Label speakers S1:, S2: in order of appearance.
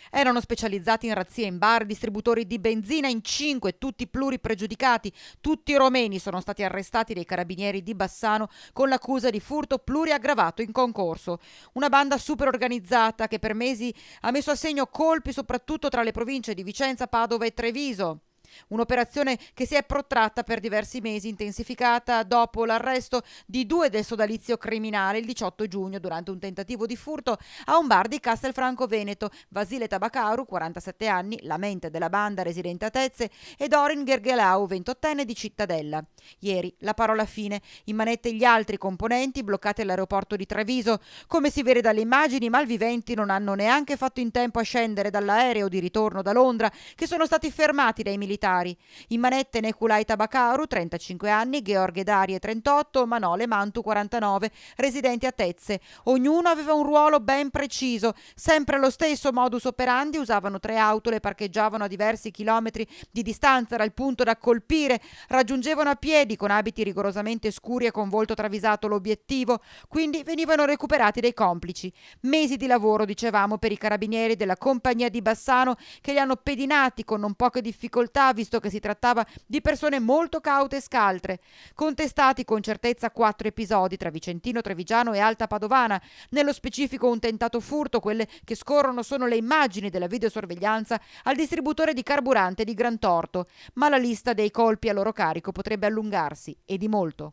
S1: Erano specializzati in razzie in bar, distributori di benzina in 5, tutti pluripregiudicati. Tutti romeni sono stati arrestati dai carabinieri di Bassano con l'accusa di furto pluriaggravato in concorso. Una banda super organizzata che per mesi ha messo a segno colpi soprattutto tra le province di Vicenza, Padova e Treviso. Un'operazione che si è protratta per diversi mesi, intensificata dopo l'arresto di due del sodalizio criminale il 18 giugno durante un tentativo di furto a un bar di Castelfranco Veneto. Vasile Tabacaru, 47 anni, la mente della banda residente a Tezze, e Dorin Gergelau, 28enne di Cittadella. Ieri la parola fine, in manette gli altri componenti bloccati all'aeroporto di Treviso. Come si vede dalle immagini, i malviventi non hanno neanche fatto in tempo a scendere dall'aereo di ritorno da Londra, che sono stati fermati dai militari. In manette Nekulai Tabakaru, 35 anni, Gheorghe Darie, 38, Manole Mantu, 49, residenti a Tezze. Ognuno aveva un ruolo ben preciso, sempre lo stesso modus operandi, usavano 3 auto, le parcheggiavano a diversi chilometri di distanza dal punto da colpire, raggiungevano a piedi con abiti rigorosamente scuri e con volto travisato l'obiettivo, quindi venivano recuperati dai complici. Mesi di lavoro, dicevamo, per i carabinieri della compagnia di Bassano, che li hanno pedinati con non poche difficoltà, visto che si trattava di persone molto caute e scaltre. Contestati con certezza 4 episodi tra Vicentino Trevigiano e Alta Padovana, nello specifico un tentato furto. Quelle che scorrono sono le immagini della videosorveglianza al distributore di carburante di Grantorto, ma la lista dei colpi a loro carico potrebbe allungarsi, e di molto.